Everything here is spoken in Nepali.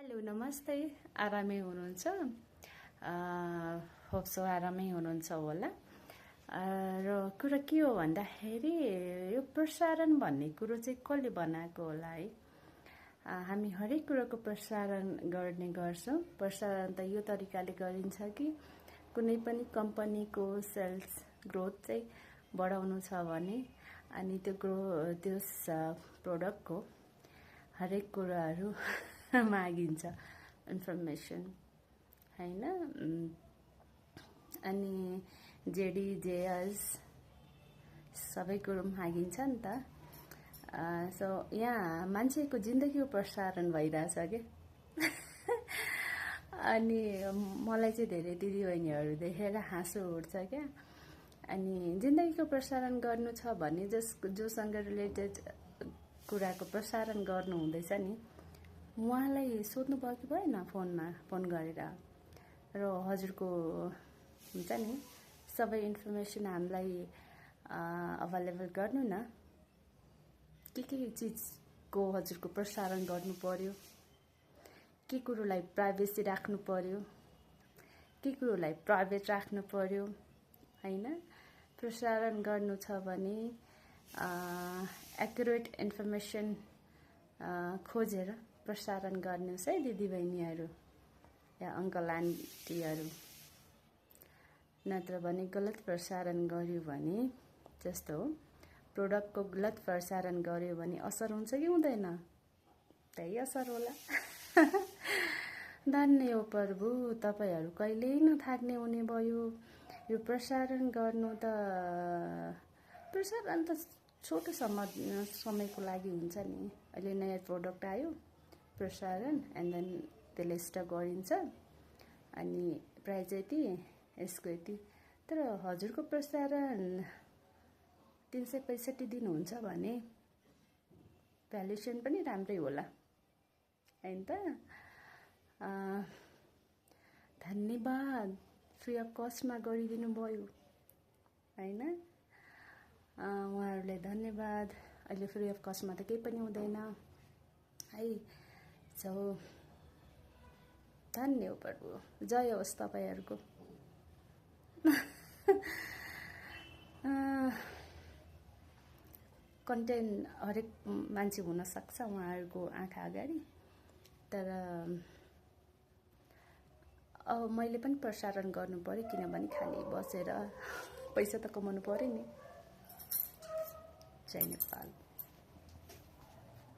हेलो नमस्ते, आरामै हुनुहुन्छ? होप्सो आरामै हुनुहुन्छ होला। र कुरा के हो भन्दाखेरि यो प्रसारण भन्ने कुरो चाहिँ कसले बनाएको होला है? हामी हरेक कुराको प्रसारण गर्ने गर्छौँ। प्रसारण त यो तरिकाले गरिन्छ कि कुनै पनि कम्पनीको सेल्स ग्रोथ चाहिँ बढाउनु छ भने अनि त्यस प्रोडक्टको हरेक कुराहरू मागिन्छ, इन्फर्मेसन हैन। अनि जेडी जेएस सबै कुरो मागिन्छ नि त। सो यहाँ मान्छेको जिन्दगीको प्रसारण भइरहेछ के। अनि मलाई चाहिँ धेरै दिदीबहिनीहरू देखेर हाँसो उठ्छ क्या। अनि जिन्दगीको प्रसारण गर्नु छ भने जोसँग रिलेटेड कुराको प्रसारण गर्नु हुँदैछ नि, उहाँलाई सोध्नु भयो कि भएन फोन गरेर, र हजुरको हुन्छ नि सबै इन्फर्मेसन हामीलाई अभाइलेबल गर्नु न। के चिजको हजुरको प्रसारण गर्नु पर्यो, के कुरोलाई प्राइभेसी राख्नु पर्यो, के कुरोलाई प्राइभेट राख्नु पर्यो हैन। प्रसारण गर्नु छ भने एक्युरेट इन्फर्मेसन खोजेर प्रसारण गर्नुहोस् है दिदीबहिनीहरू या अङ्कल आन्टीहरू। नत्र भने गलत प्रसारण गर्यो भने, जस्तो हो प्रोडक्टको गलत प्रसारण गर्यो भने असर हुन्छ कि हुँदैन? त्यही असर होला। धन्य हो प्रभु, तपाईहरू कहिल्यै नथाक्ने हुने भयो। यो प्रसारण गर्नु त छोटो समयको लागि हुन्छ नि। अहिले नयाँ प्रोडक्ट आयो, प्रसारण एन्ड देन त्यसले स्टक गरिन्छ अनि प्राइस यति, यसको यति। तर हजुरको प्रसारण 365 दिन हुन्छ भने भ्यालुएसन पनि राम्रै होला हैन त। धन्यवाद, फ्री अफ कस्टमा गरिदिनु भयो हैन। उहाँहरूलाई धन्यवाद। अहिले फ्री अफ कस्टमा त केही पनि हुँदैन है। सो धन्य हो प्रभु, जय होस् तपाईहरूको। कन्टेन्ट हरेक मान्छे हुन सक्छ उहाँहरूको आँखा अगाडि, तर अब मैले पनि प्रसारण गर्नु पर्यो, किनभने खाली बसेर पैसा त कमाउनु पर्यो नि। जय नेपाल।